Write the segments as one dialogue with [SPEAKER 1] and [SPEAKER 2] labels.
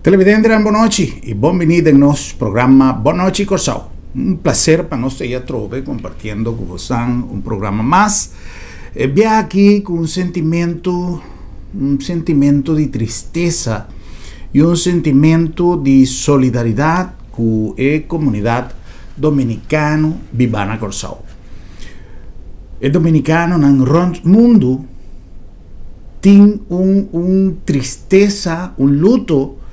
[SPEAKER 1] Televidente, boa noite e bem-vindo ao nosso programa Boa Noite Corsau. Prazer para nós estar trove compartilhando com vocês programa mais. Vim aqui com um sentimento de tristeza e sentimento de solidariedade com a comunidade dominicana vivana Corsau. O dominicano no mundo tem tristeza, luto,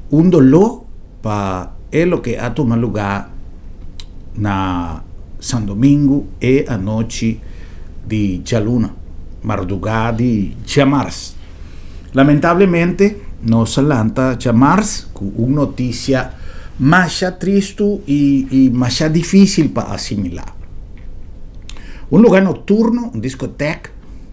[SPEAKER 1] dolor para o que ha tomado lugar na São Domingo e a noite de Jaluna, madrugada de Chamars. Lamentavelmente, nos alanta Chamars com uma notícia mais triste e mais difícil para assimilar. Lugar noturno, discoteca,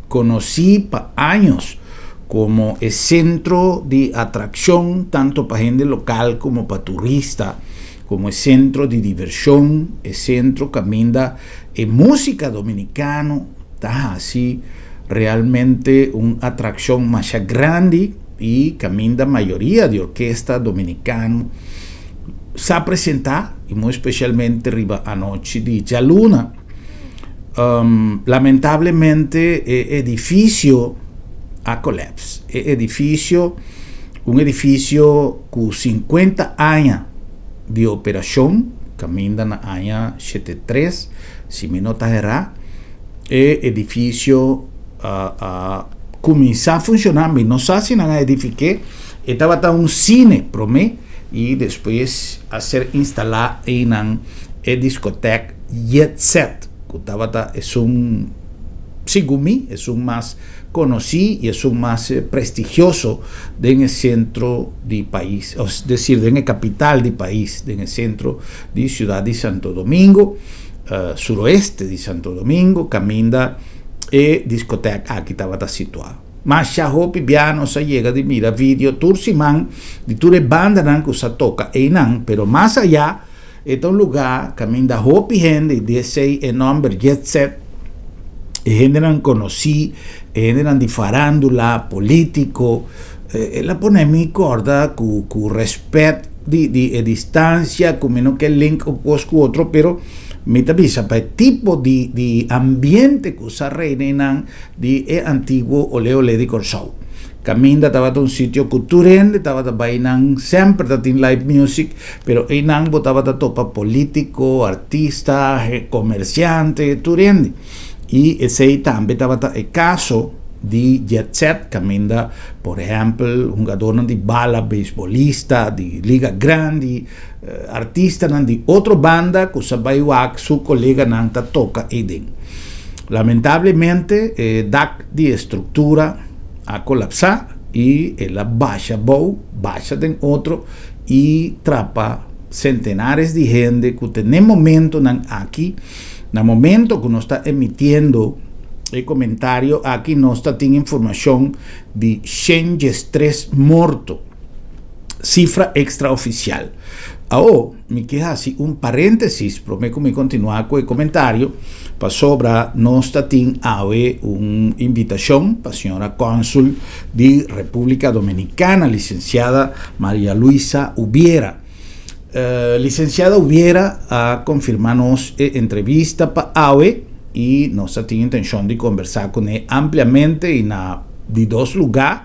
[SPEAKER 1] conhecido por anos como el centro de atracción tanto para gente local como para turistas, como el centro de diversión, el centro que camina en música dominicana, está así realmente una atracción más grande y camina mayoría de orquesta dominicana se presenta y muy especialmente arriba anoche de Jaluna. Lamentablemente el edificio a colapso. Un edificio con 50 años de operación, camina en el año 73, si me nota errar, el edificio comenzó a funcionar, pero no sé si no edifiqué, estaba un cine promé y después a ser instalado en la discoteca Jet Set, que es un, según mí, es un más conocido y es un más prestigioso en el centro del país, es decir, en la capital del país, en el centro de ciudad de Santo Domingo, suroeste de Santo Domingo, camina discoteca aquí estaba situada. Mas ya hopi piano se llega de mira video tursimán de ture banda que se toca pero más allá es un lugar camina hopi gente de ese nombre Jet Set. Gente non conosci, gente non di farándula, político, la pone mi corda con rispetto di distanza, con meno che il link opposto otro, però mi avvisa per il tipo di ambiente che si reina di antiguo ole di Corsau. Caminda stava un sitio culturale, stava bainan sempre da in live music, però inang botava da topa politico, artista, commerciante, turende. Y ese también estaba el caso de Jet Set, camina, por ejemplo, jugador de bala, beisbolista, de liga grande, artista de otra banda que se va a su colega nanta toca eden. Lamentablemente, DAC de estructura ha colapsado y la baja de otro y trapa centenares de gente que en el momento aquí. En el momento que uno está emitiendo el comentario, aquí no está teniendo información de 103 muertos, cifra extraoficial. Ahora, me queda así un paréntesis, prometo me continuar con el comentario, para sobre no está teniendo una invitación para la señora cónsul de República Dominicana, licenciada María Luisa Ubiera. Licenciada Ubiera a confirmarnos entrevista para AOE y nos tiene intención de conversar con él ampliamente en de dos lugares.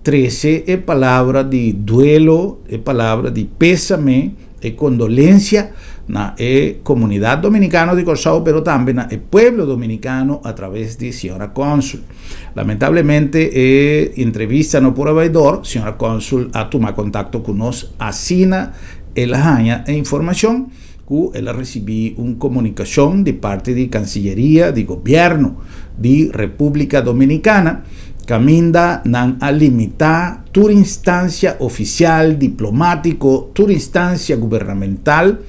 [SPEAKER 1] 13 palabras de duelo, palabras de pésame, condolencia na comunidad dominicana de Corsau, pero también el pueblo dominicano a través de señora cónsul. Lamentablemente, entrevista no por abaidor, señora cónsul ha tomado contacto con nos, asina ela información que ela recibí una comunicación de parte de Cancillería de Gobierno de República Dominicana camina a limitar toda instancia oficial, diplomático, toda instancia gubernamental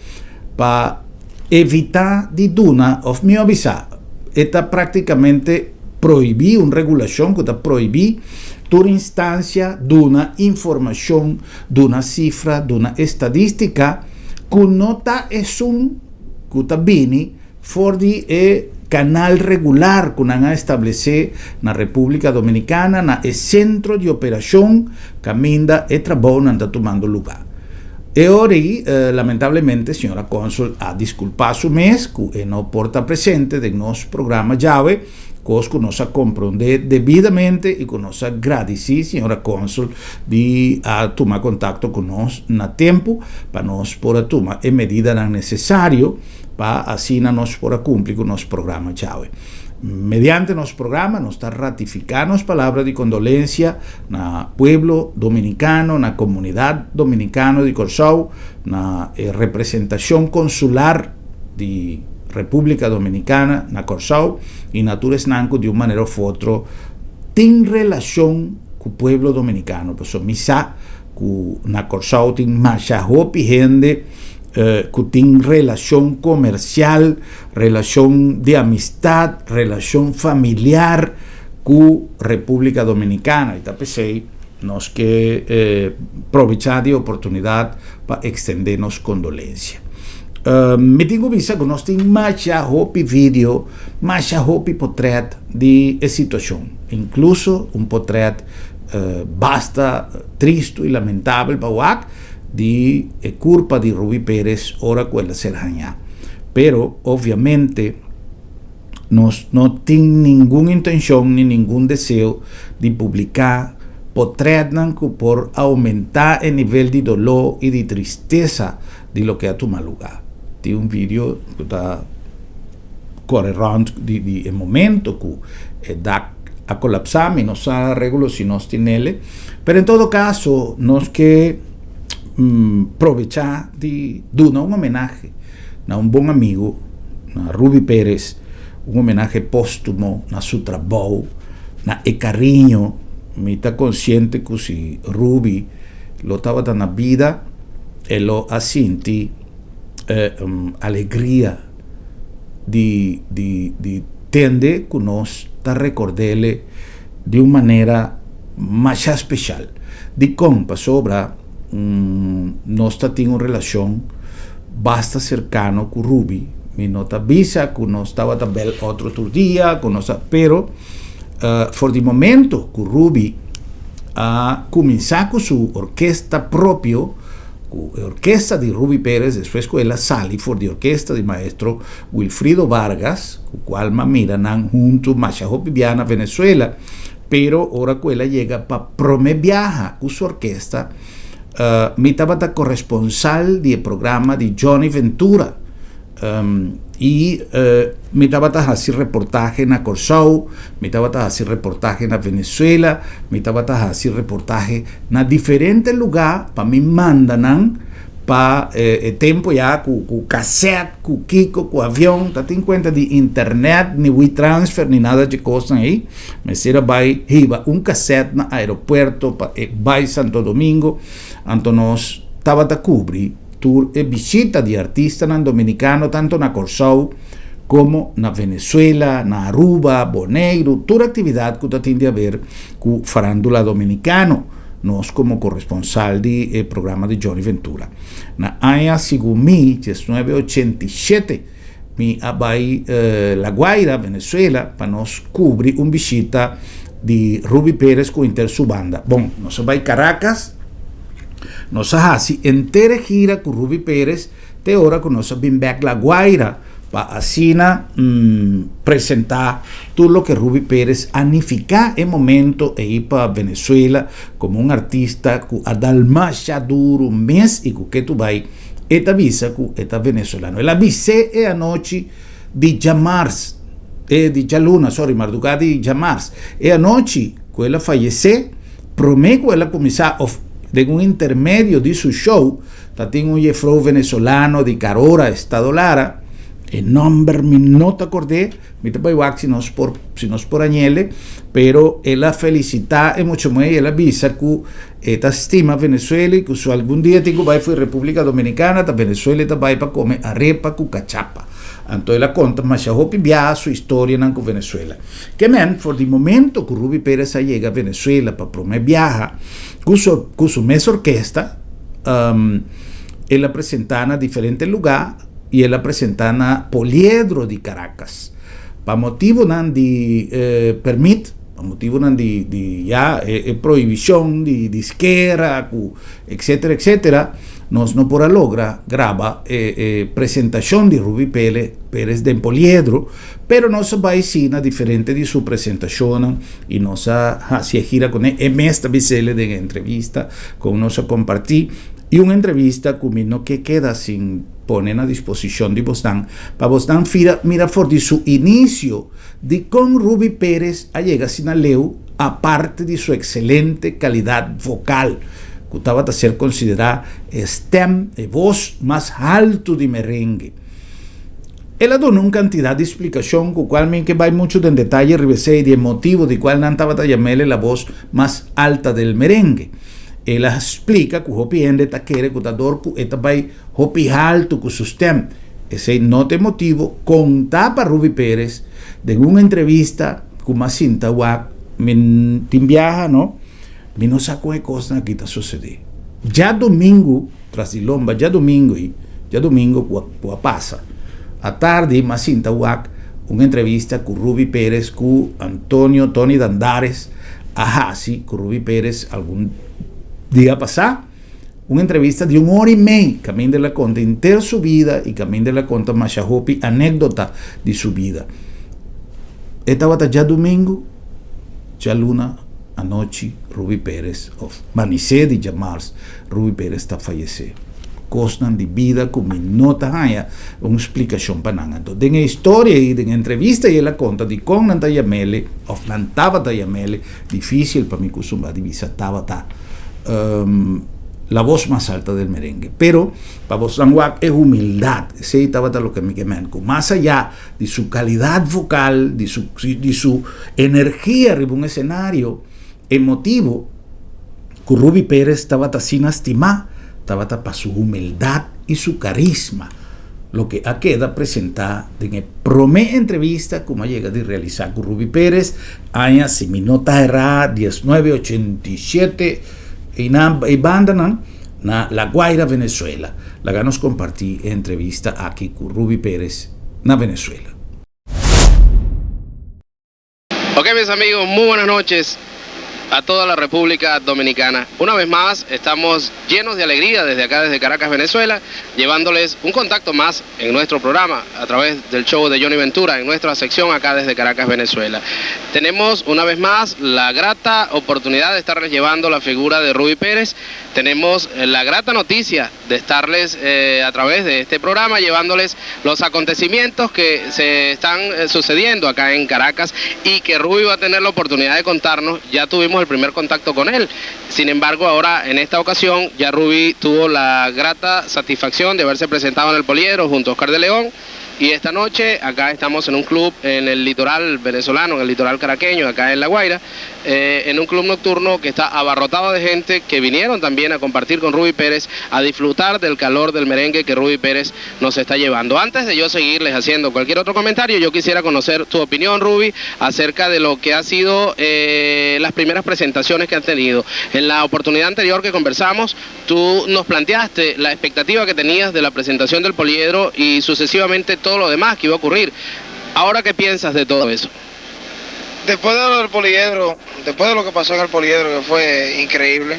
[SPEAKER 1] para evitar de duna of mi avisar. Está prácticamente prohibida una regulación que está prohibida toda instancia de una información, de una cifra, de una estadística que no es un que está bien fuera de canal regular que van a establecer na República Dominicana, na centro de operación que ainda é trabalho não está tomando lugar. E ora, lamentavelmente, senhora Cônsul, a desculpar su mês que não porta presente de nosso programa Jave, que nós compreender devidamente e que nós agradecer, senhora Cônsul, de tomar contato com nós na tempo, para nós poder tomar a medida necessária para assim nós poder cumprir com o nosso programa Jave. Mediante nosso programa, nós está ratificando as palavras de condolência na pueblo dominicano, na comunidade dominicana de Corsau, na representação consular de República Dominicana na Corsau e na Turesnanco de uma maneira ou outra tem relação com o pueblo dominicano. Por isso, misa que na Corsau tem mais gente que tem relação comercial, relação de amistade, relação familiar com a República Dominicana. Então, pensei, nós que aproveitar a oportunidade para estender nossa condolência. Me tenho visto que nós temos mais vídeo, mais portrait de situação. Incluso portrait bastante triste e lamentável para o de culpa de Ruby Pérez, ora quella serranha. Pero, obviamente, nós não temos nenhuma intenção, nem nenhum desejo de publicar portrait por aumentar o nível de dolor e de tristeza de lo que ha tomado lugar. Tem vídeo que está correndo de momento que dá a colapsar, mas não se arregla se nós temos ele. Pero, em todo caso, nós que aproveitar de dar uma homenagem a bom amigo, a Ruby Pérez, homenagem póstumo na seu trabalho, na carinho. Me está consciente que se Ruby lo estava dando na vida, ele a sentir alegria de entender que nós está recordando de uma maneira mais especial. De como sobre nós temos uma relação bastante cercana com Ruby. Me nota avisa que nós estava também outro dia, pero for de momento que Ruby a começar com sua orquestra própria, a orquestra de Ruby Pérez, depois que ela sale for de orquestra de maestro Wilfrido Vargas, o qual miran junto a Hopi-Viana, Venezuela, pero ora que ela chega para viajar com sua orquestra. Me estava corresponsal do programa de Johnny Ventura e me estava fazendo reportagem na Corsau, me estava fazendo reportagem na Venezuela, me estava fazendo reportagem na diferentes lugares para me mandar para tempo já com cassete, com Kiko, com avião, tá tem conta de internet, nem WeTransfer, nem nada de coisa aí, mas era vai riba cassete no aeroporto, vai Santo Domingo, então nós estava a cobrir tour e visita de artistas dominicanos, tanto na Corsau como na Venezuela, na Aruba, Bonaire, toda atividade que tem a ver com farándula dominicano. Nós como corresponsal do programa de Johnny Ventura. Na ano segundo 1987, me vai La Guaira, Venezuela, para nós cobrir uma visita de Ruby Pérez com sua banda. Bom, nós vai Caracas, nós fazemos inteira gira com Ruby Pérez, até hora que nós vamos back La Guaira, para assim apresentar tudo o que Ruby Pérez anificar em momento e ir para Venezuela como artista que a dar mais duro mês e que tu vai eta visa que eta venezolano. Ela avise a noite de Jamars, de Jaluna, madrugada de Jamars. E a noite que ela faleceu, promete que ela começar de um intermédio de seu show, tem jefro venezolano de Carora, Estado Lara. El nombre me no te acordé, me te voy a si nos por añele, pero ella felicita mucho más, ella avisa que esta estima Venezuela y que algún día tengo vai fui República Dominicana, ta Venezuela ta vai para comer arepa con cachapa. Entonces ela conta mas a Hopi via sua história na Venezuela. Que men for di momento que Ruby Pérez llega a Venezuela para promover viaja con su mes orquesta, ela presenta en diferentes lugares. E ela apresenta na Poliedro de Caracas. para motivo nan de permit, para motivo nan de ya prohibición de izquierda, etcétera, etcétera, nos no por logra graba presentación de Ruby Pérez de Poliedro, pero nos va a decir diferente de su presentación y nos se gira con él esta bisele de entrevista con nos a compartir y una entrevista con que queda sin poner a disposición de Bostan para Bostan mira for de su inicio de con Ruby Pérez a llegar sin aleu aparte de su excelente calidad vocal que estaba a ser considerada stem, voz más alto de merengue. Él ha dado una cantidad de explicación con cual que va mucho en detalle revesé y el motivo de cual no estaba a llamarle la voz más alta del merengue. Él explica que hopi ende taquere que tador que eta vai hopi alto que su stem. Ese no te motivo contar para Ruby Pérez de una entrevista con más cinta wak min timbiaja, ¿no? Mi no sacó de cosas que está sucediendo. Ya domingo, tras de lomba, ya domingo pasa. A tarde, más cinta wak, una entrevista con Ruby Pérez, con Tony Dandares, sí, con Ruby Pérez, algún día pasar. Una entrevista de 1 hora y media, Camín de la Conta, inter su vida y Camín de la Conta, Machahopi, anécdota de su vida. Esta bata ya domingo, ya luna, anoche, Ruby Pérez, Manicé de Jamars, Ruby Pérez está fallecido. Costan de vida como nota haya una explicación para nada. Entonces, en la historia y en la entrevista y la conta de con Nanta Yamele, o Nantaba Yamele, difícil para mí que usumba divisa Tabata, la voz más alta del merengue. Pero para vos Sanguac es humildad. Ese estaba lo que me queman. Más allá de su calidad vocal, de su energía arriba un escenario emotivo, que Ruby Pérez estaba sin estimar, estaba para su humildad y su carisma. Lo que queda presentar en el primer entrevista como llega de realizar con Ruby Pérez, año si mi nota era 1987 y banda na La Guaira, Venezuela. La ganos compartí entrevista aquí con Ruby Pérez na Venezuela.
[SPEAKER 2] Ok, mis amigos, muy buenas noches a toda la República Dominicana. Una vez más, estamos llenos de alegría desde acá, desde Caracas, Venezuela, llevándoles un contacto más en nuestro programa a través del show de Johnny Ventura, en nuestra sección acá desde Caracas, Venezuela. Tenemos una vez más la grata oportunidad de estarles llevando la figura de Ruby Pérez. Tenemos la grata noticia de estarles a través de este programa llevándoles los acontecimientos que se están sucediendo acá en Caracas y que Ruby va a tener la oportunidad de contarnos. Ya tuvimos el primer contacto con él. Sin embargo, ahora en esta ocasión ya Ruby tuvo la grata satisfacción de haberse presentado en el Poliedro junto a Oscar de León. Y esta noche acá estamos en un club en el litoral venezolano, en el litoral caraqueño, acá en La Guaira, en un club nocturno que está abarrotado de gente que vinieron también a compartir con Ruby Pérez, a disfrutar del calor del merengue que Ruby Pérez nos está llevando. Antes de yo seguirles haciendo cualquier otro comentario, yo quisiera conocer tu opinión, Ruby, acerca de lo que ha sido las primeras presentaciones que han tenido. En la oportunidad anterior que conversamos, tú nos planteaste la expectativa que tenías de la presentación del Poliedro y sucesivamente todo lo demás que iba a ocurrir. Ahora, ¿qué piensas de todo eso?
[SPEAKER 3] Después de lo del Poliedro, después de lo que pasó en el Poliedro, que fue increíble,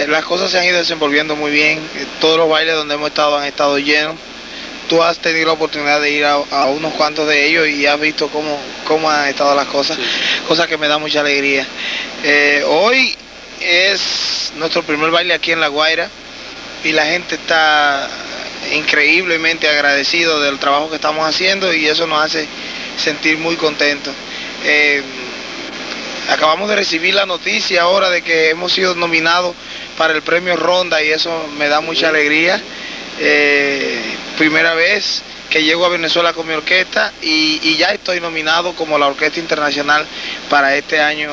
[SPEAKER 3] las cosas se han ido desenvolviendo muy bien. Todos los bailes donde hemos estado han estado llenos. Tú has tenido la oportunidad de ir a unos cuantos de ellos y has visto cómo han estado las cosas, sí. Cosas que me dan mucha alegría. Hoy es nuestro primer baile aquí en La Guaira y la gente está increíblemente agradecido del trabajo que estamos haciendo y eso nos hace sentir muy contentos. Acabamos de recibir la noticia ahora de que hemos sido nominados para el premio Ronda y eso me da mucha alegría. Primera vez que llego a Venezuela con mi orquesta y ya estoy nominado como la Orquesta Internacional para este año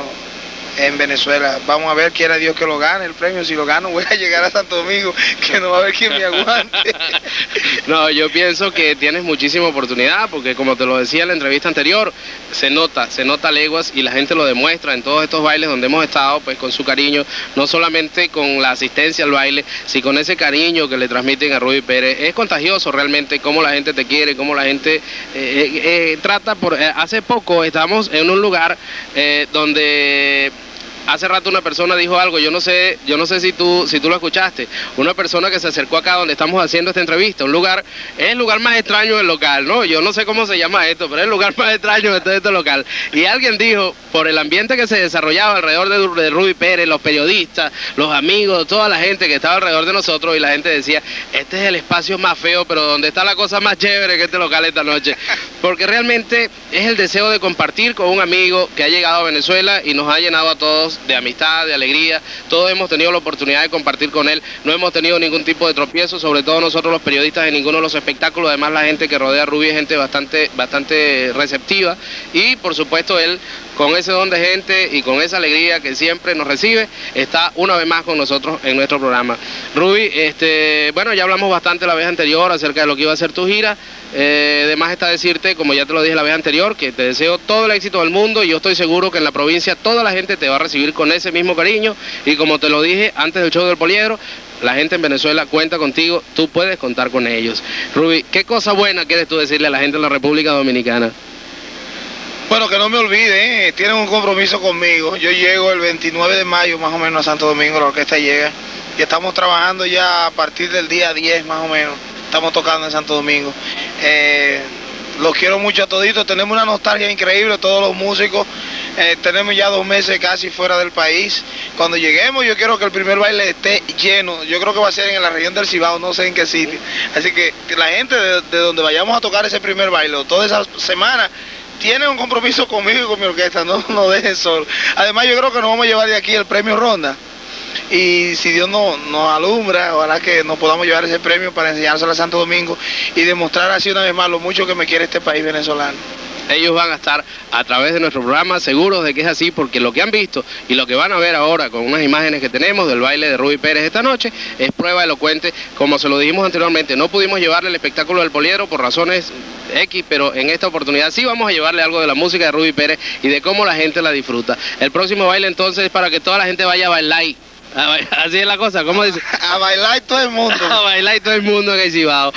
[SPEAKER 3] en Venezuela. Vamos a ver, quiera Dios que lo gane el premio. Si lo gano voy a llegar a Santo Domingo, que no va a haber quien me aguante.
[SPEAKER 2] No, yo pienso que tienes muchísima oportunidad, porque como te lo decía en la entrevista anterior, se nota leguas, y la gente lo demuestra en todos estos bailes donde hemos estado, pues con su cariño, no solamente con la asistencia al baile, sino con ese cariño que le transmiten a Ruby Pérez. Es contagioso realmente cómo la gente te quiere, cómo la gente trata por... hace poco estamos en un lugar donde... Hace rato una persona dijo algo, yo no sé si tú lo escuchaste, una persona que se acercó acá donde estamos haciendo esta entrevista, es el lugar más extraño del local, ¿no? Yo no sé cómo se llama esto, pero es el lugar más extraño de todo este local. Y alguien dijo, por el ambiente que se desarrollaba alrededor de Ruby Pérez, los periodistas, los amigos, toda la gente que estaba alrededor de nosotros, y la gente decía, este es el espacio más feo, pero donde está la cosa más chévere que este local esta noche. Porque realmente es el deseo de compartir con un amigo que ha llegado a Venezuela y nos ha llenado a todos de amistad, de alegría. Todos hemos tenido la oportunidad de compartir con él, no hemos tenido ningún tipo de tropiezo, sobre todo nosotros los periodistas, en ninguno de los espectáculos. Además, la gente que rodea a Ruby es gente bastante receptiva, y por supuesto él, con ese don de gente y con esa alegría que siempre nos recibe, está una vez más con nosotros en nuestro programa. Ruby, bueno, ya hablamos bastante la vez anterior acerca de lo que iba a ser tu gira. Además está decirte, como ya te lo dije la vez anterior, que te deseo todo el éxito del mundo, y yo estoy seguro que en la provincia toda la gente te va a recibir con ese mismo cariño, y como te lo dije antes del show del Poliedro, la gente en Venezuela cuenta contigo, tú puedes contar con ellos. Ruby, ¿qué cosa buena quieres tú decirle a la gente en la República Dominicana?
[SPEAKER 3] Bueno, que no me olviden, tienen un compromiso conmigo. Yo llego el 29 de mayo más o menos a Santo Domingo, la orquesta llega, y estamos trabajando ya a partir del día 10 más o menos. Estamos tocando en Santo Domingo. Los quiero mucho a toditos, tenemos una nostalgia increíble, todos los músicos. Tenemos ya 2 meses casi fuera del país. Cuando lleguemos, yo quiero que el primer baile esté lleno. Yo creo que va a ser en la región del Cibao, no sé en qué sitio. Así que la gente de donde vayamos a tocar ese primer baile, toda esa semana, tiene un compromiso conmigo y con mi orquesta, no dejen solo. Además, yo creo que nos vamos a llevar de aquí el premio Ronda. Y si Dios nos alumbra, ojalá que nos podamos llevar ese premio para enseñárselo a Santo Domingo y demostrar así una vez más lo mucho que me quiere este país venezolano.
[SPEAKER 2] Ellos van a estar a través de nuestro programa seguros de que es así, porque lo que han visto y lo que van a ver ahora con unas imágenes que tenemos del baile de Ruby Pérez esta noche es prueba elocuente. Como se lo dijimos anteriormente, no pudimos llevarle el espectáculo del Poliedro por razones X, pero en esta oportunidad sí vamos a llevarle algo de la música de Ruby Pérez y de cómo la gente la disfruta. El próximo baile entonces es para que toda la gente vaya a bailar. Así es la cosa, ¿cómo dice?
[SPEAKER 3] A bailar todo el mundo.
[SPEAKER 2] A bailar todo el mundo en el Cibao.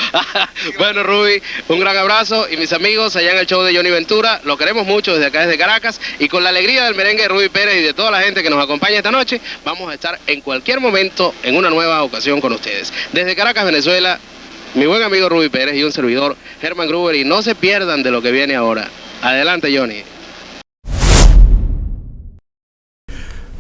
[SPEAKER 2] Bueno, Ruby, un gran abrazo, y mis amigos allá en el show de Johnny Ventura, lo queremos mucho desde acá, desde Caracas, y con la alegría del merengue de Ruby Pérez y de toda la gente que nos acompaña esta noche, vamos a estar en cualquier momento en una nueva ocasión con ustedes. Desde Caracas, Venezuela, mi buen amigo Ruby Pérez y un servidor, Germán Gruber, y no se pierdan de lo que viene ahora. Adelante, Johnny.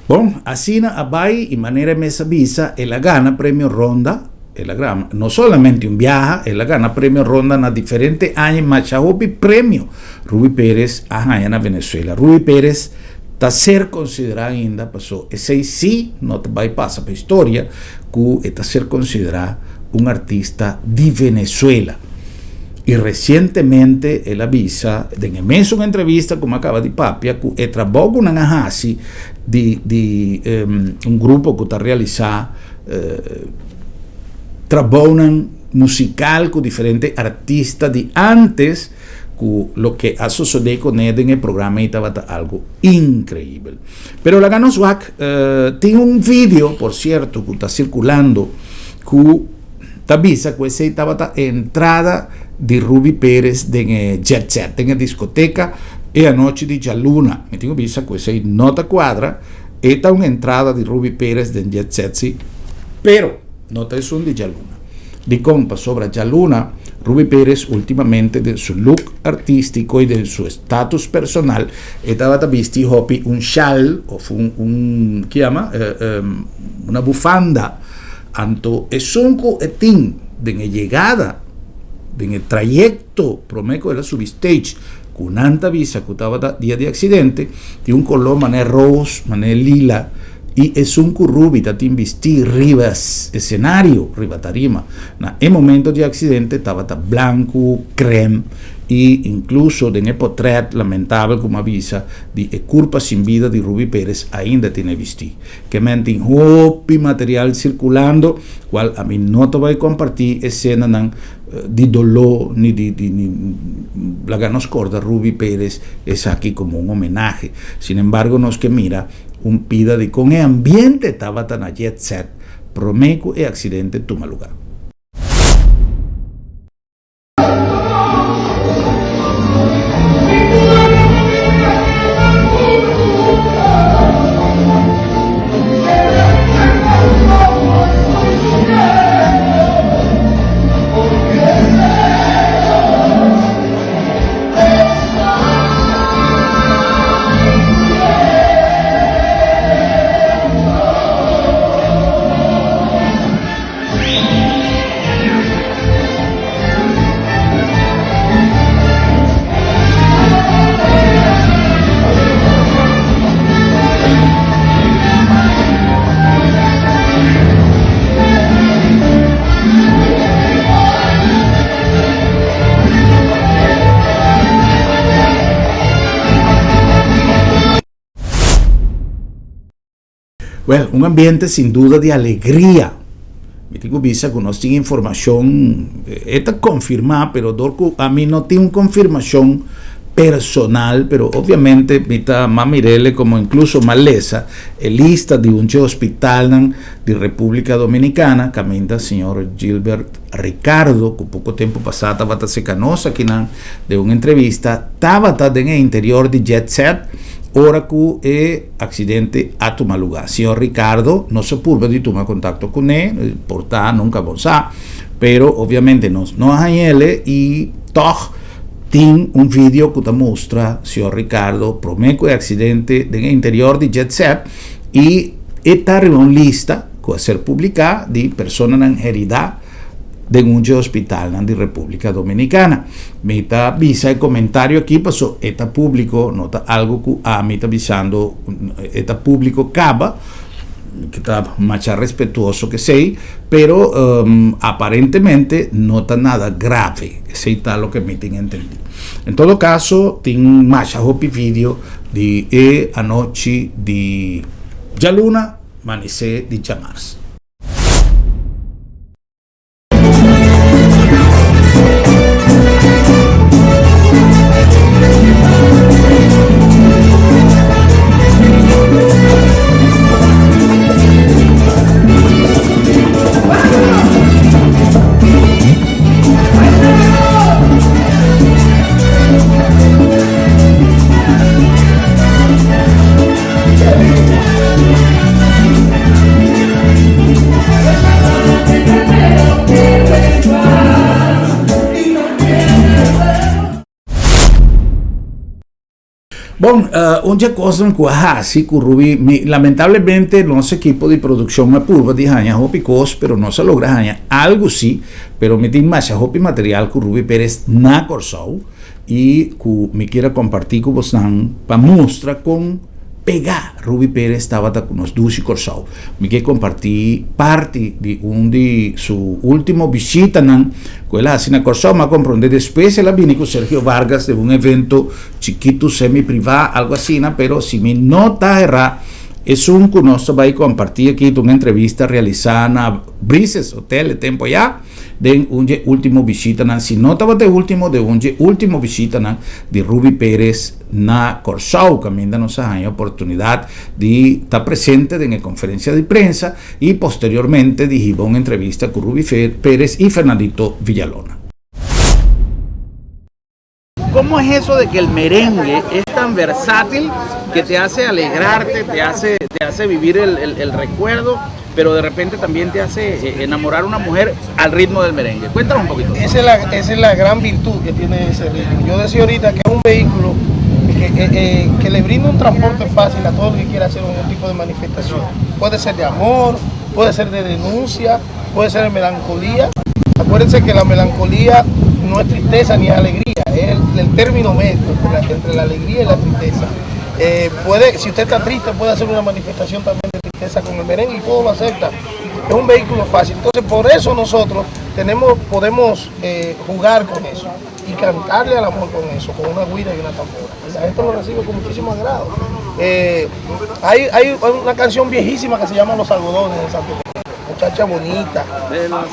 [SPEAKER 1] Bom, assina a Bai in maniera messa visa e la gana premio Ronda, e la grama, non solamente un viaja, e la gana premio Ronda na differenti anni, ma c'ha hopi premio Ruby Pérez a na Venezuela. Ruby Pérez ta ser considerada ainda, passò, e sei sì, non vai passa per storia, cu e ta ser considerada un artista di Venezuela. Y recientemente él avisa, en una entrevista como acaba di Papia, e trabajo una nahasi di un grupo que está realizando trabajo musical con diferentes artistas de antes, que lo que ha sucedido con él en el programa estaba algo increíble. Pero la Gano Swag tiene un video, por cierto, que está circulando, que te avisa que esa estaba entrada di Ruby Pérez in Jet Set, in discoteca, e a noche di Gialluna. Mi tengo vista questa nota quadra, e da un'entrata di Ruby Pérez in Jet Set, sì, però nota è di Gialluna. Di compa sopra Gialluna, Ruby Pérez ultimamente del suo look artistico e del suo status personale è stata vista un scial, o un chiama, una bufanda, anto e sunco e tin, della llegada, en el trayecto promedio de la substage, con una visa que estaba día de accidente, de un color mané rose, mané lila, y es un currubi que te investí arriba escenario, arriba tarima. En el momento de accidente estaba blanco, creme, e incluso nel portrait lamentável como avisa di curpa sin vida di Ruby Pérez ainda tiene visti che mente in hopi material circulando qual a mí no te vai compartir escena nan di dolor ni la ganos corda Ruby Pérez es aquí como un homenaje. Sin embargo nos que mira un pida di con el ambiente estaba tan a jet set promeco e accidente toma lugar. Bueno, un ambiente sin duda de alegría. Me digo, visa que no tiene información, esta confirmada, pero a mí no tiene una confirmación personal, pero obviamente mita mamirele como incluso malesa el lista de un hospital de República Dominicana caminda señor Gilbert Ricardo que poco tiempo pasado estaba se canosa aquí de una entrevista estaba en el interior de Jet Set ora que accidente a tomar lugar. Señor Ricardo no se purva de tomar contacto con él portar nunca bonsa pero obviamente no hay él y toch tiene un video que te muestra, señor Ricardo, promeco de accidente en el interior de Jet Set y esta es una lista que va a ser publicada de personas en heredad de un hospital de República Dominicana. Me está visa el comentario aquí, pasó, está público, nota algo que a mí está avisando, está público caba, que está más respetuoso que sei, pero aparentemente no está nada grave, ese está lo que me tiene entendido. En todo caso, tengo más video de anoche de Yaluna, Manicé de Chamars. Bueno, una cosa que así que Ruby, lamentablemente nuestro equipo de producción me purva de haña hopicos, pero no se logra haña algo sí, pero me tiene más hopi material que Ruby Pérez na corsau y que me quiera compartir con vos para mostrar con pegar Ruby Pérez estaba con los dos y corsau. Me quiere compartir parte de su último visita quella así na corsau, ma comprende después la vine con Sergio Vargas de un evento chiquito semi privado, algo así, pero si mi nota erra es un que nos va a compartir aquí una entrevista realizada en Brises Hotel de tiempo ya de un último visita si no estaba de un último visita de Ruby Pérez na Corsau que ainda nos ha dado oportunidad de estar presente en la conferencia de prensa y posteriormente dijimos una entrevista con Ruby Pérez y Fernandito Villalona. ¿Cómo es eso de que el merengue es tan versátil que te hace alegrarte, te hace vivir el recuerdo, pero de repente también te hace enamorar a una mujer al ritmo del merengue? Cuéntanos un poquito.
[SPEAKER 3] Esa es la gran virtud que tiene ese ritmo. Yo decía ahorita que es un vehículo que le brinda un transporte fácil a todo el que quiera hacer un tipo de manifestación. Puede ser de amor, puede ser de denuncia, puede ser de melancolía. Acuérdense que la melancolía no es tristeza ni es alegría, es el término medio entre la alegría y la tristeza. Si usted está triste, puede hacer una manifestación también de tristeza con el merengue y todo lo acepta. Es un vehículo fácil. Entonces, por eso nosotros podemos jugar con eso.
[SPEAKER 4] y cantarle al amor con eso, con una guira y una tambora. Y la gente lo recibe con muchísimo agrado. Hay una canción viejísima que se llama Los Algodones de Santo Domingo. Muchacha bonita,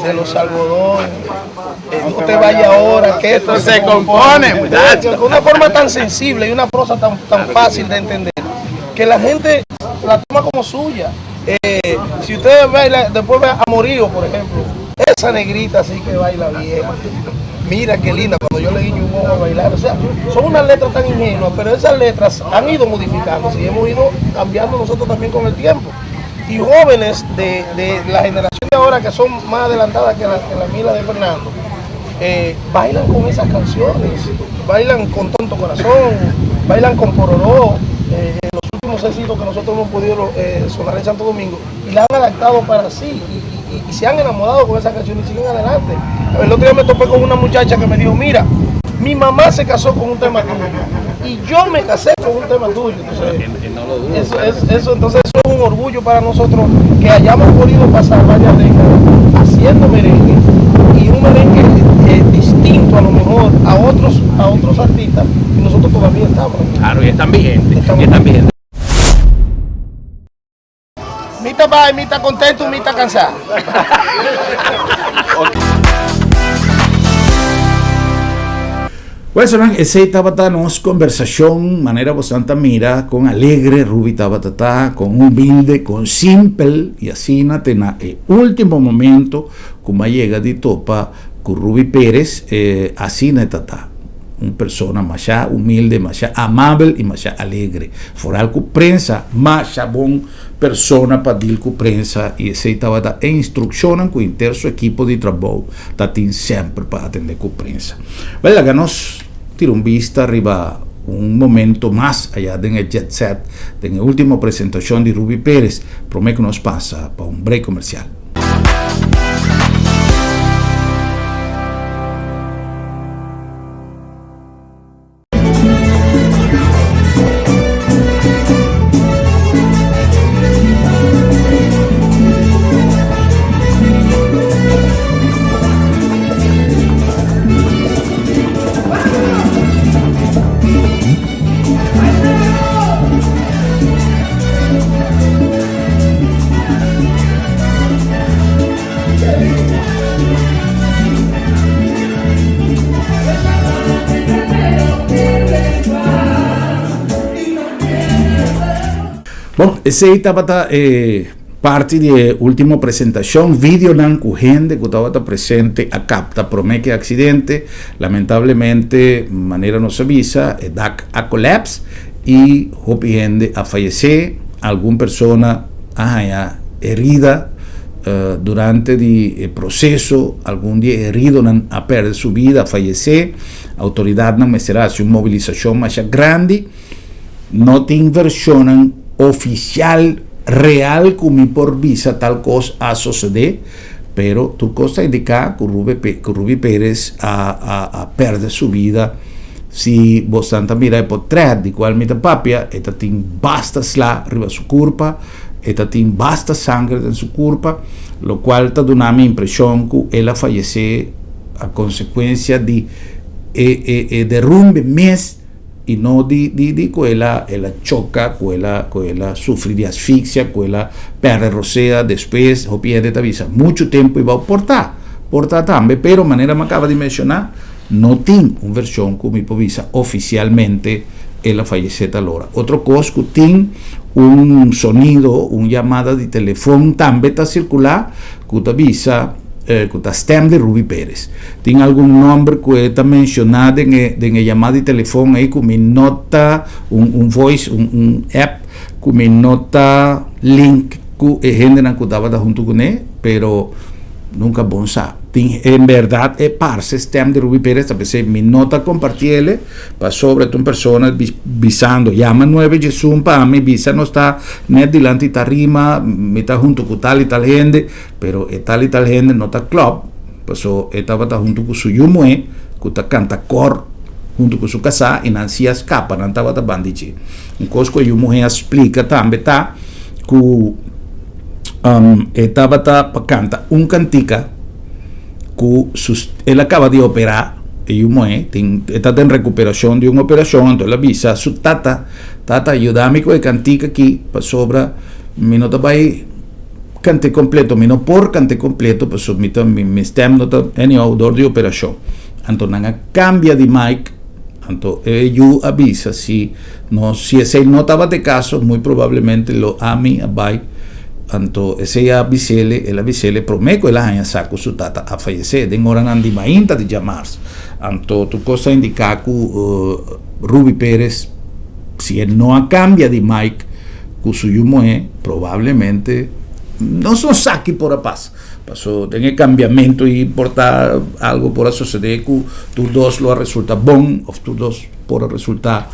[SPEAKER 4] de los algodones, no te vayas ahora, que esto se compone, muchachos. Con una forma tan sensible y una prosa tan fácil de entender, que la gente la toma como suya. Si ustedes bailan, después ve a Morío, por ejemplo, esa negrita así que baila bien, mira qué linda, cuando yo le guiño un ojo a bailar, o sea, son unas letras tan ingenuas, pero esas letras han ido modificándose y hemos ido cambiando nosotros también con el tiempo. Y jóvenes de la generación de ahora, que son más adelantadas que la Mila de Fernando, bailan con esas canciones, bailan con Tonto Corazón, bailan con Pororó, los últimos éxitos que nosotros hemos podido sonar en Santo Domingo, y la han adaptado para sí, y se han enamorado con esa canción y siguen adelante. El otro día me topé con una muchacha que me dijo, mira, mi mamá se casó con un tema tuyo y yo me casé con un tema tuyo. Entonces, eso es un orgullo para nosotros que hayamos podido pasar varias décadas haciendo merengue, y un merengue distinto a lo mejor a otros artistas, y nosotros todavía estamos.
[SPEAKER 2] Claro, y están vigentes.
[SPEAKER 4] Mita va, mita contento, mita cansado.
[SPEAKER 1] Pues ese tabata nos conversación manera bastante mira con alegre Ruby Tabatata, con humilde, con simple, y así na el último momento como llega de topa con Ruby Pérez, así na tata una persona más humilde, más amable y más alegre. Foral con prensa, más bon persona para dir con prensa, y ese tabata e instruccionan con inter su equipo de trabajo, tatin siempre para atender con prensa. Bueno, que nos tira un vista arriba un momento más allá de el jet set, de la última presentación de Ruby Pérez. Prometo que nos pasa para un break comercial. Bueno, ese estaba parte de última presentación, video con gente que estaba presente a capta, promete accidente, lamentablemente, manera no se avisa, a colapse y gente a fallecer, alguna persona herida durante el proceso, algún día herido a perder su vida, a fallecer, autoridad no me será una movilización más grande, no te inversionan oficial real como por visa tal cosa a suceder, pero tu cosa indica que Ruby Pérez a perder su vida. Si vos tanta mira por tres de cual mita papia, esta tin basta sla arriba su curpa, esta tin basta sangre en su curpa, lo cual te da una impresión que ella fallece a consecuencia de derrumbe mes, y no di quella choca, quella sufre de asfixia, quella perde rosea, después o pierde avisa mucho tiempo y va a portar también, pero manera me acaba de mencionar, no tiene una versión como improvisa oficialmente ella fallece tal hora. Otro cosa que tiene un sonido, una llamada de teléfono también está circular, que te avisa que está stem de Ruby Pérez. Tiene algún nombre que está mencionado en la llamada de teléfono ahí, que me nota un voice, un app, que me nota link que gente que estaba junto con él, pero nunca bom sabe. En verdad es parce stem de Ruby Pérez, a veces me nota compartirle para sobre una persona visando, llama 9 Jesús para mí, visa no está net delante está rima, me está junto con tal y tal gente, pero tal y tal gente no está club, pues estaba junto con su yumue, que está canta cor junto con su casa y Nancy escapa, no estaba bandici. Un cosa que yumue explica también está que estaba para canta un cantica que él acaba de operar está en recuperación de una operación, entonces la avisa a su tata, ayúdame con el cantica aquí, para sobra, mi no está ahí, cante completo, mi no por cante completo, pues mi stem no está en el odor de operación. Entonces, cambia de mic, entonces, yo avisa, si ese no estaba de caso, muy probablemente lo ami abai, entonces ese avisele prometo el año saco su tata a fallecer, den hora andi mainta de llamarse, entonces tu cosa indica que Ruby Pérez, si él no cambia de mic, que su yumoe, probablemente no se saque por la paz. Pasó en el cambiamiento y portar algo por suceder que tus dos lo resulta bon o tus dos por resulta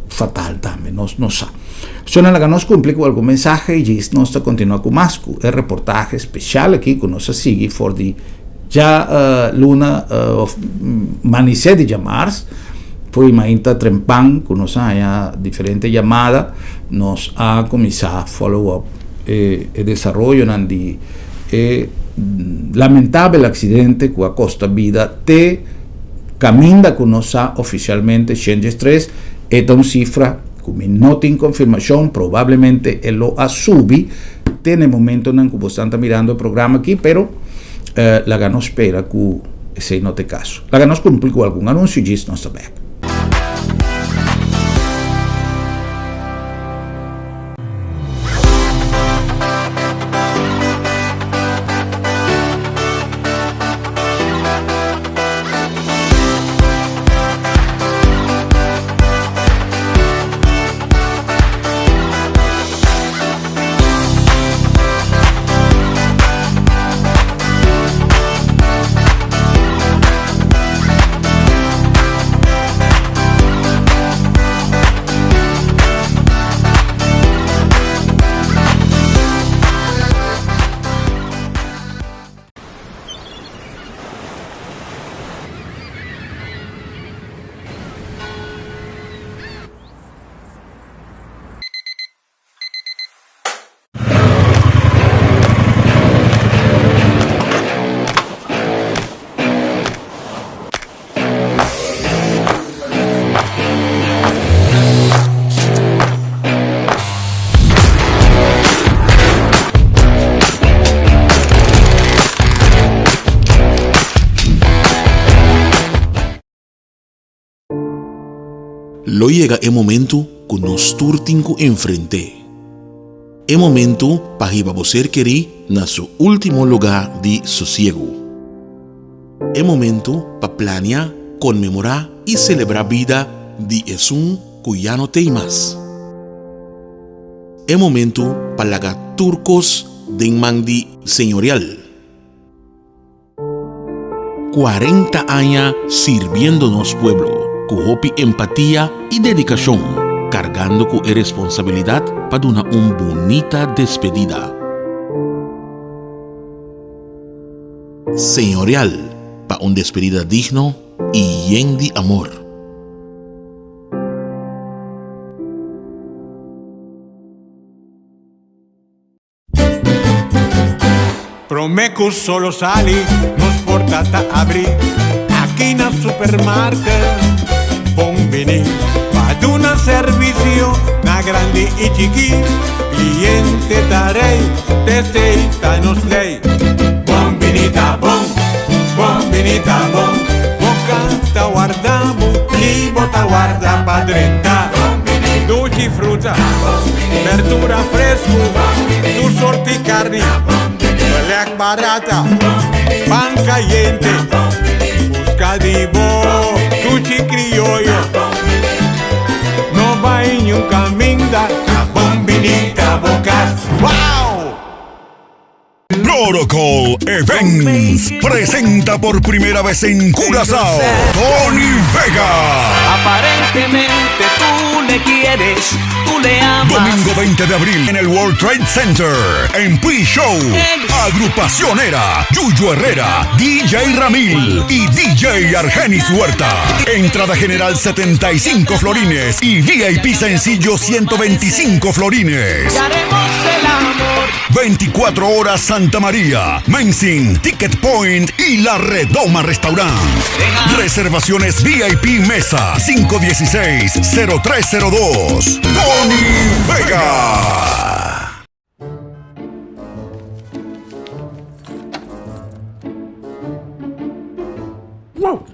[SPEAKER 1] fatal también, no sabe. Suena la que nos cumple con algún mensaje y nos continúa con más el reportaje especial aquí que nos sigue for the ya luna of manicé de llamarse. Fue imagínate trempan que nos haya diferentes llamadas, nos ha comenzado a follow up el desarrollo de lamentable accidente que a costa vida te camina que nos ha oficialmente Change 3 esta una cifra que no tiene confirmación, probablemente él lo asubi tiene momento en que vos están mirando el programa aquí, pero la que no espera que ese no te caso, la que nos cumple con algún anuncio y no está back.
[SPEAKER 5] Lo llega el momento que nos turtinco enfrente. El momento para que você querer na su último lugar de sosiego. El momento para planear, conmemorar y celebrar vida de Jesús que ya no tem más. El momento para lagar turcos de mandi señorial. 40 años sirviéndonos pueblo. Con empatía y dedicación, cargando con responsabilidad para una bonita despedida. Señorial, para una despedida digno y lleno de amor.
[SPEAKER 6] Promeco solo sali, nos portata abri, aquí na supermarket. Bombini, para una servicio, na grande y chiqui, cliente darei, testeita nos lei. Bombinita bom, boca ta guardamos, y bota guarda pa 30. Dolce fruta, verdura fresco, tu sorti carne, pelea barata, pan caliente, busca di bo. Cuchi criollo, no va en un camino a bombinita bocas. ¡Wow!
[SPEAKER 7] Protocol Events presenta por primera vez en Curazao Tony Vega.
[SPEAKER 8] Aparentemente tú le quieres, tú le amas.
[SPEAKER 7] Domingo 20 de abril en el World Trade Center en Pre-Show. Agrupación Era, Yuyo Herrera, DJ Ramil y DJ Argenis Huerta. Entrada general 75 florines y VIP sencillo 125 florines.
[SPEAKER 8] Y haremos el amor
[SPEAKER 7] 24 Horas Santa María, Menzin, Ticket Point y La Redoma Restaurant. Reservaciones VIP Mesa 516-0302. Tony Vega.
[SPEAKER 9] Wow,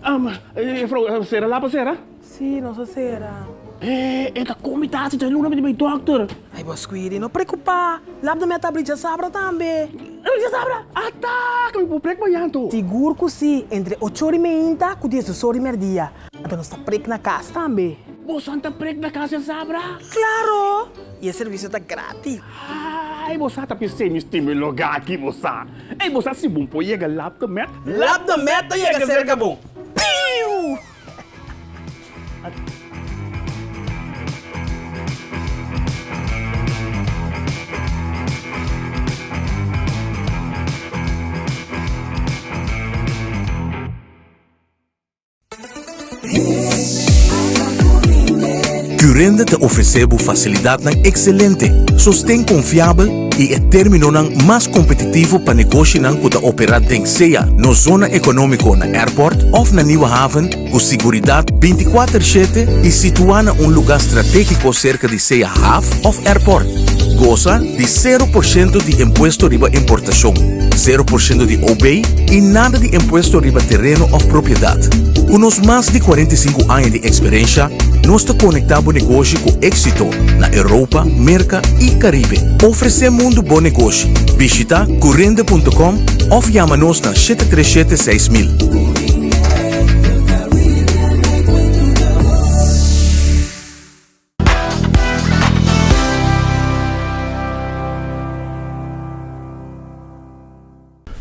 [SPEAKER 9] será lá, será?
[SPEAKER 10] Sim, não se será.
[SPEAKER 9] Esta comitação tem luna de meu doctor.
[SPEAKER 10] Ai, mas cuide, não preocupar. Lá da minha tableta sabra também.
[SPEAKER 9] Já sabra? Tá, que me preocupa mais tu.
[SPEAKER 10] Seguro que sim, entre 8h30 e 10h dia. Então nós está preso na casa também.
[SPEAKER 9] Você está preso na casa, sabra?
[SPEAKER 10] Claro! E o serviço está grátis.
[SPEAKER 9] Ai, você está pensando em este meu lugar aqui, você. Ei, você se bom pode chegar lá da meta?
[SPEAKER 10] Lá da meta chega cerca bom. Piu!
[SPEAKER 11] Currende te oferecemos facilidade excelente, sustém confiável e é termino mais competitivo para negócio que te operar em seja na zona econômica na airport ou na Nieuwe Haven, com segurança 24/7 e situada em lugar estratégico cerca de seja half of airport. Goza de 0% de imposto riba importação, 0% de OB e nada de imposto riba terreno ou propriedade. Com os mais de 45 anos de experiência, nós te conectamos negócio com êxito na Europa, América e Caribe. Oferecemos um bom negócio. Visita currende.com ou chama-nos na 737-6000.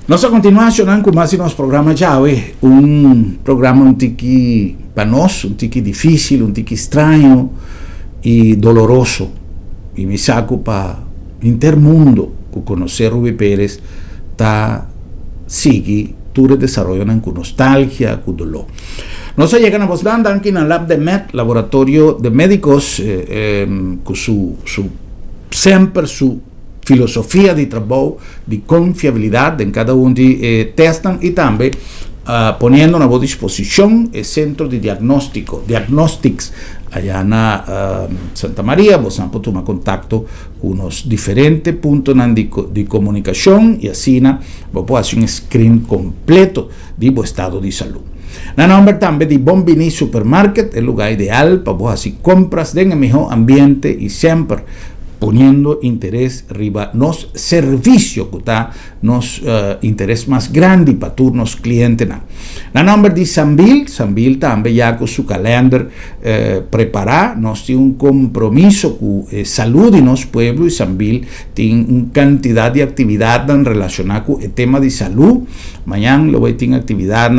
[SPEAKER 1] Nós a continuação com mais nosso programa já programa um tique para nós, um tique difícil, um tique estranho e doloroso. E me saco para intermundo com conhecer Ruby Pérez, tá sigue todo o desenvolvimento com nostalgia, com dolor. Nós chegamos aqui na Lab de Med, laboratório de médicos, com sempre su filosofia de trabalho, de confiabilidade em cada de testam e também ponendo na boa disposição o centro de diagnósticos allá na Santa Maria. Você pode tomar contato com os diferentes pontos de comunicação e assim você pode fazer screen completo de seu estado de saúde. Na nombre também de Bombini Supermarket, o lugar ideal para você fazer compras em melhor ambiente e sempre poniendo interés arriba nos servicio que está nos interés más grande para todos los clientes. La nombre de Sambil también ya con su calendar preparado, nos tiene un compromiso con salud de nuestro pueblo y Sambil tiene una cantidad de actividades relacionadas con el tema de salud. Mañana lo voy a tener actividad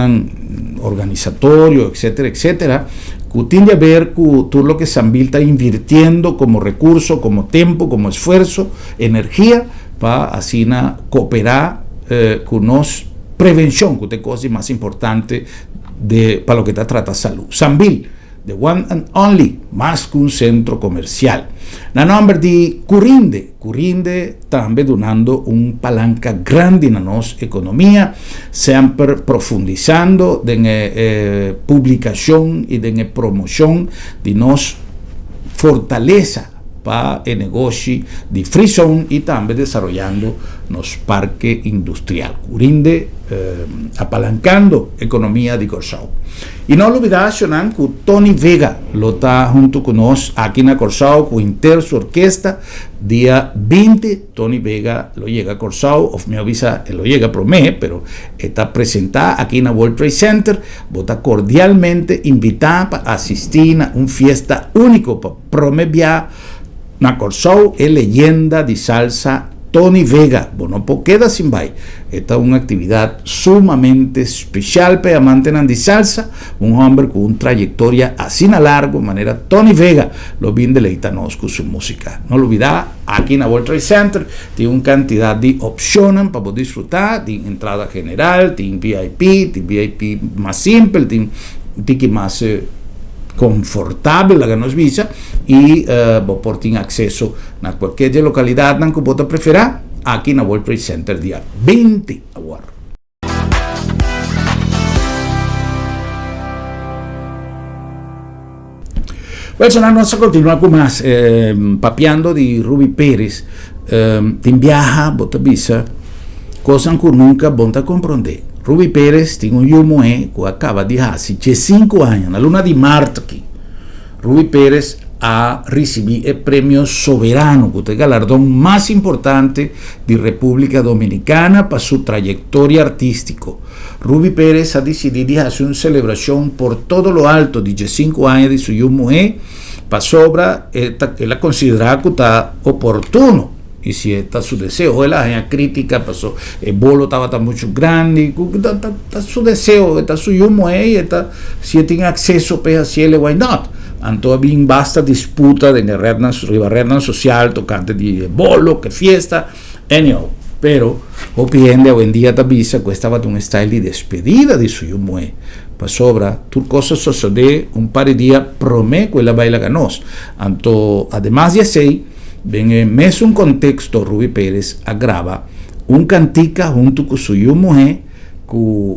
[SPEAKER 1] organizatorio, etcétera, etcétera, que tiene que ver con todo lo que Sambil está invirtiendo como recurso, como tiempo, como esfuerzo, energía, para así cooperar con nos prevención, que es la cosa más importante para lo que está trata salud. Sambil, the one and only, más que un centro comercial. La nombre de Curinde también donando un palanca grande en la nuestra economía, siempre profundizando en publicación y en promoción de nos fortaleza para el negocio de free zone y también desarrollando los parques industriales. Curinde apalancando economía de Corsao. Y no olvidar que Tony Vega lo está junto con nosotros aquí en Corsao con Inter su orquesta. Día 20 Tony Vega lo llega a Corsao, o me avisa, lo llega por mí, pero está presentada aquí en el World Trade Center. Vota cordialmente invitada para asistir a una fiesta único para promover na Corsao es leyenda de salsa Tony Vega. Bueno, pues queda sin bye. Esta es una actividad sumamente especial para amantes de salsa, un hombre con una trayectoria así a largo, de manera Tony Vega, lo bien deleitanos con su música. No lo olvidar, aquí en el World Trade Center tiene una cantidad de opciones para poder disfrutar, tiene entrada general, tiene VIP más simple, tiene ticket más confortable la que nos visa y vos por tener acceso a cualquier localidad que vos prefieras aqui na World Trade Center dia 20 agora. Bueno, nós vamos continuar com mais papeando de Ruby Pérez. Tem viaja, bota visa, coisa que nunca bota compreender. Ruby Pérez tem yumo que acaba de hace 5 anos, na luna de Marte aqui. Ruby Pérez a recebido el premio Soberano, que es el galardón más importante de República Dominicana para su trayectoria artística. Ruby Pérez ha decidido hacer una celebración por todo lo alto de 5 años de su mujer, para sobra, él ha considerado que está oportuno. Y si está su deseo, él la crítica pasó, el bolo estaba tan mucho grande, está su deseo, está su mujer, y está, si tiene acceso a cielo, why not? Anto bien basta disputa de ribarrerna social, tocante de bolo, que fiesta, anyhow. Pero, opiniende hoy en día tabisa, que estaba de un style de despedida de su mujer. Pa sobra, tu cosa sucede un par de días promé que la baila ganos. Anto, además de así, ven en mes un contexto, Ruby Pérez agrava un cantica junto con su mujer, que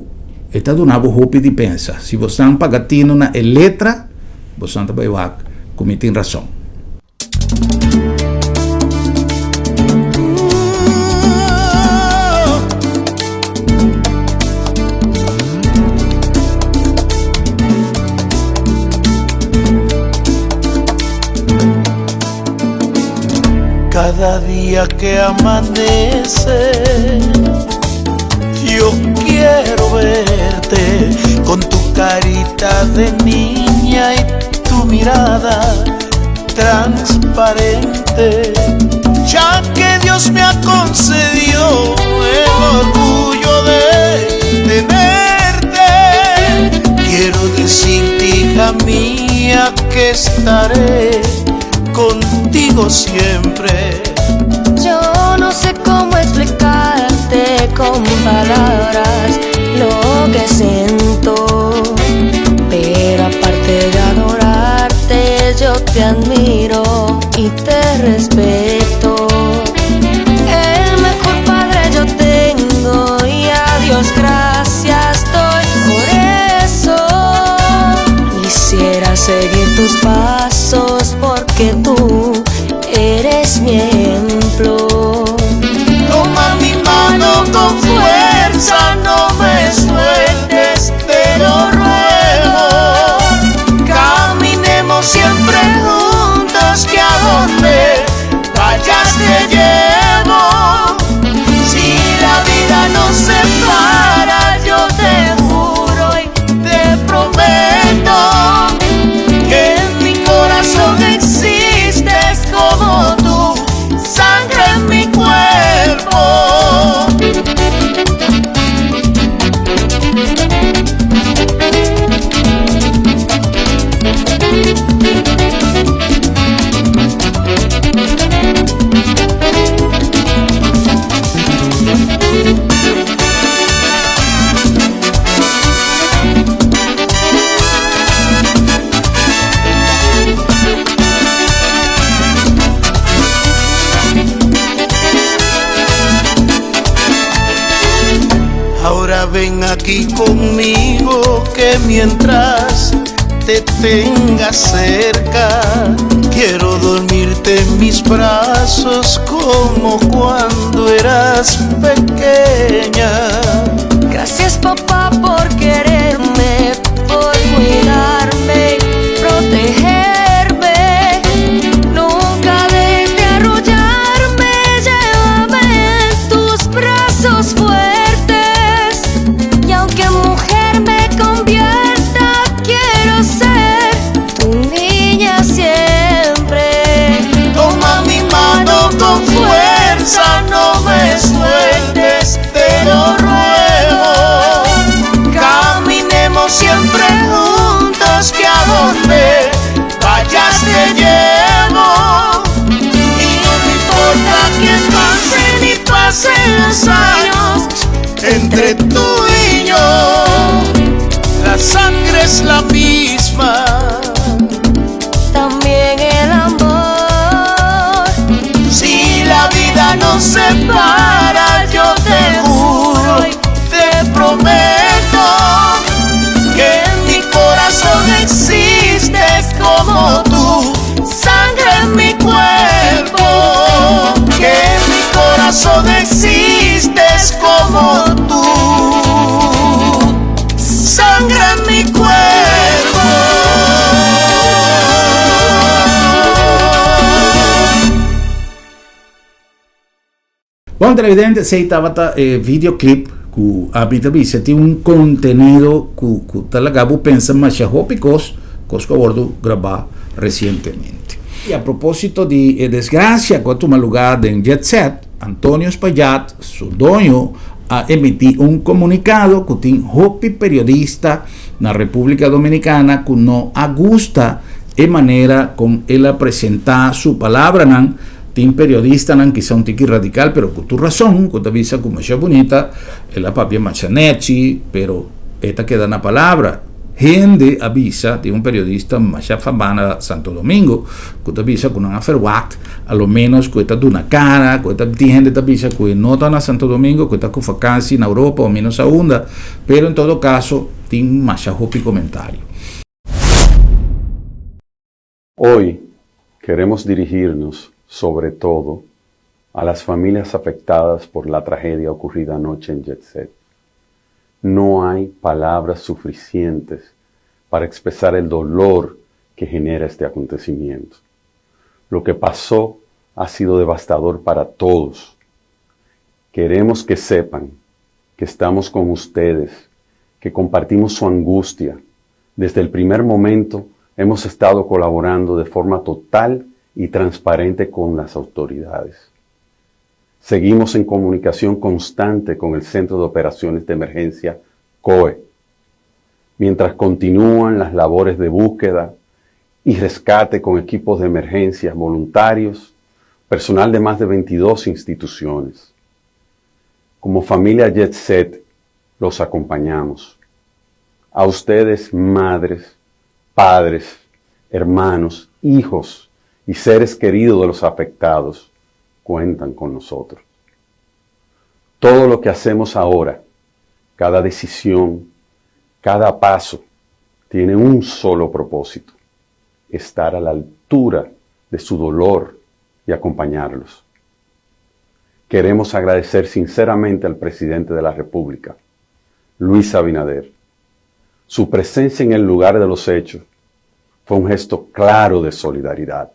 [SPEAKER 1] está de una hopi de pensa. Si vos están pagatando una letra, vos están cometiendo razón.
[SPEAKER 12] Cada día que amanece, yo quiero verte con tu carita de niña y tu mirada transparente, ya que Dios me ha concedido el orgullo de tenerte. Quiero decirte, hija mía, que estaré contigo siempre.
[SPEAKER 13] Yo no sé cómo explicarte con palabras lo que siento, pero aparte de adorarte, yo te admiro y te respeto. El mejor padre yo tengo y a Dios gracias doy por eso. Quisiera seguir tus pasos porque tú eres mi ejemplo.
[SPEAKER 12] Toma mi mano con fuerza, no me sueltes, te lo ruego. Caminemos siempre juntos, que a donde vayas te llevo. Si la vida nos separa, yo te juro y te prometo que en mi corazón existes como tú, sangre en mi cuerpo. Ahora ven aquí conmigo, que mientras te tenga cerca, quiero dormirte en mis brazos como cuando eras pequeña.
[SPEAKER 13] Gracias, papá, por quererme, por cuidarme, protegerme. Nunca dejes de arrullarme, llévame en tus brazos fuertes. Y aunque mujer me convierta, quiero ser tu niña siempre.
[SPEAKER 12] Toma mi mano con fuerza, no me sueltes, te lo ruego. Caminemos siempre juntos, que a donde vayas te llevo. Y no me importa que pasen y pasen los años, entre tú y yo la sangre es la misma,
[SPEAKER 13] también el amor.
[SPEAKER 12] si la vida nos separa, eres como tú, sangre en mi cuerpo.
[SPEAKER 1] Bom, televidente, se estava videoclip que a Bitabisa tem contenido que talagabo pensa mais picos que eu abordo gravar recentemente. E a propósito de desgraça que toma lugar em Jet Set, Antonio Espaillat, seu dono, a emitir comunicado que tem hopi periodista na República Dominicana que não ajusta a maneira como ele apresenta sua palavra, tem periodista que são um tique radical, pero com tu razão, que te avisa como é bonita, ela papia machanechi, pero esta queda na palavra. Gente avisa, tem periodista mais famana Santo Domingo, que te avisa que não é ferwat, a lo menos que está dando cara, que tem gente que avisa que não está na Santo Domingo, que está com vacância na Europa ou menos ainda, pero em todo caso, tem mais hopi comentário.
[SPEAKER 14] Hoy queremos dirigirnos sobre todo a las familias afectadas por la tragedia ocurrida anoche en Jet Set. No hay palabras suficientes para expresar el dolor que genera este acontecimiento. Lo que pasó ha sido devastador para todos. Queremos que sepan que estamos con ustedes, que compartimos su angustia. Desde el primer momento hemos estado colaborando de forma total y transparente con las autoridades. Seguimos en comunicación constante con el Centro de Operaciones de Emergencia, COE, mientras continúan las labores de búsqueda y rescate con equipos de emergencia voluntarios, personal de más de 22 instituciones. Como familia Jet Set, los acompañamos. A ustedes, madres, padres, hermanos, hijos y seres queridos de los afectados, cuentan con nosotros. Todo lo que hacemos ahora, cada decisión, cada paso, tiene un solo propósito: estar a la altura de su dolor y acompañarlos. Queremos agradecer sinceramente al presidente de la República, Luis Abinader. Su presencia en el lugar de los hechos fue un gesto claro de solidaridad.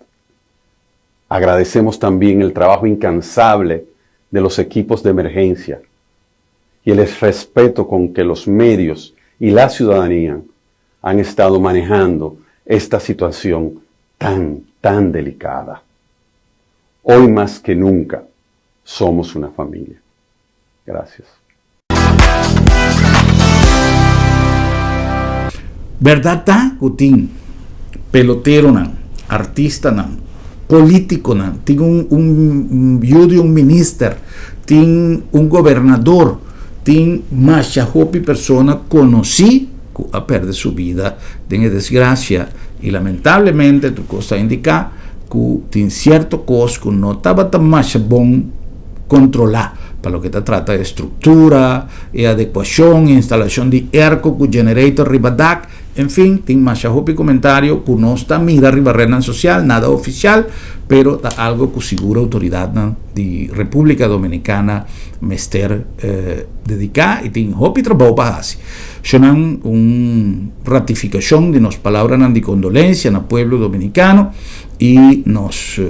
[SPEAKER 14] Agradecemos también el trabajo incansable de los equipos de emergencia y el respeto con que los medios y la ciudadanía han estado manejando esta situación tan delicada. Hoy más que nunca somos una familia. Gracias.
[SPEAKER 1] Verdad está, Cutín, pelotero, artista, político, tiene un minister, tiene un gobernador, tiene más personas conocí que ha perdido su vida de desgracia y lamentablemente tu cosa indica que tiene cierto cosas que no estaba tan más bon controlar para lo que se trata de estructura y adecuación, instalación de ERCO, generator ribadac, en fin, tiene más comentario que no está mira ribarrena social, nada oficial, pero algo que segura autoridad de República Dominicana mester dedicar y tiene hopi trabajo para hacer. Son una ratificación de nos palabras de condolencia al pueblo dominicano y nos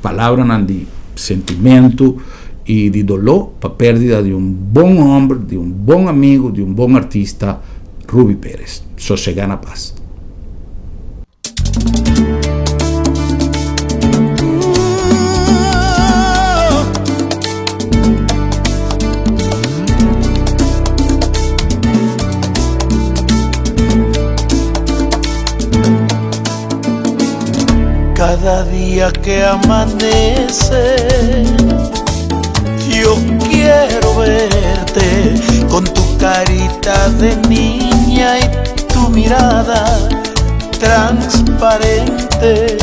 [SPEAKER 1] palabras de sentimiento y de dolor para pérdida de un buen hombre, de un buen amigo, de un buen artista, Ruby Pérez. Sosegana paz.
[SPEAKER 12] Cada día que amanece, yo quiero verte con tu carita de niña y tu mirada transparente,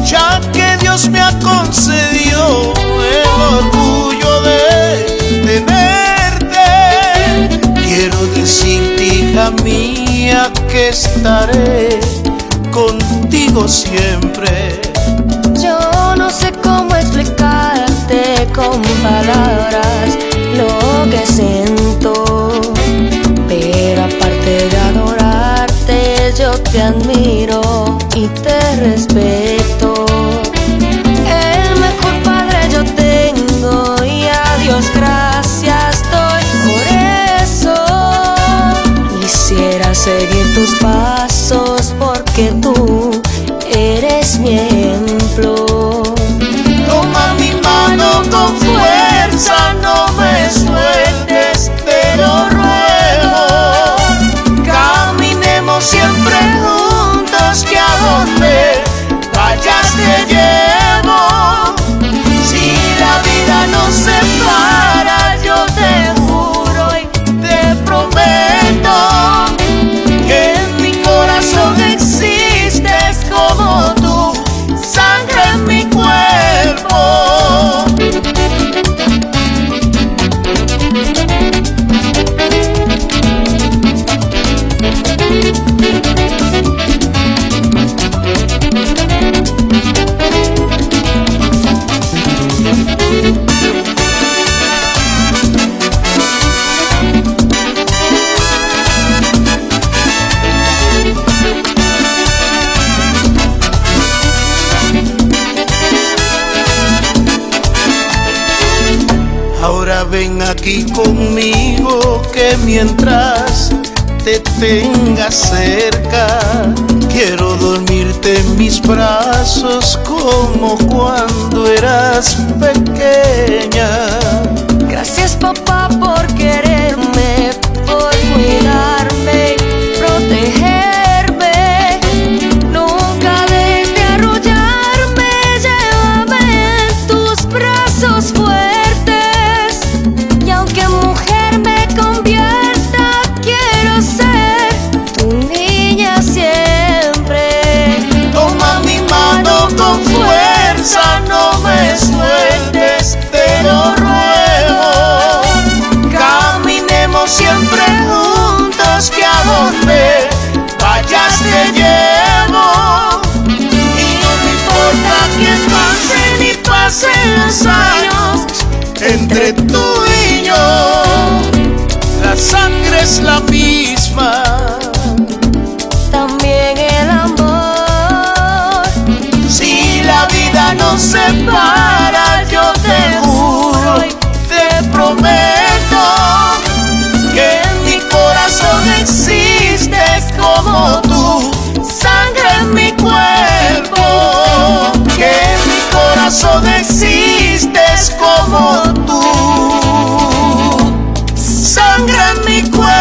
[SPEAKER 12] ya que Dios me ha concedido el orgullo de tenerte. Quiero decirte, hija mía, que estaré contigo siempre.
[SPEAKER 13] Yo no sé cómo explicarte con palabras lo que siento. Pero aparte de adorarte, yo te admiro y te respeto. El mejor padre yo tengo y a Dios gracias doy por eso. Quisiera seguir tus pasos porque tú eres mi ejemplo.
[SPEAKER 12] Toma mi mano con fuerza, no me sueltes, te lo ruego. Caminemos siempre juntos, que a donde vayas te llevo. Si la vida nos separa, yo te juro y te prometo que en mi corazón existes como tú, sangre en mi cuerpo. Ahora ven aquí conmigo, que mientras te tenga cerca, quiero dormirte en mis brazos como cuando eras pequeña.
[SPEAKER 13] Gracias papá por quererme, por cuidarme, protegerme. Nunca dejes de arrullarme, llévame en tus brazos fuertes. Y aunque mujer me convierta, quiero ser tu niña siempre.
[SPEAKER 12] Toma mi mano con fuerza, no me sueltes, te lo ruego. Caminemos siempre juntos, que a donde vayas te llevo. Y no me importa quién pase ni pasen los años, entre tú y yo la sangre es la misma,
[SPEAKER 13] también el amor.
[SPEAKER 12] Si la vida nos separa, yo te juro y te prometo que en mi corazón existes como tú, sangre en mi cuerpo. Que en mi corazón existes como tú, sangre en mi cuerpo.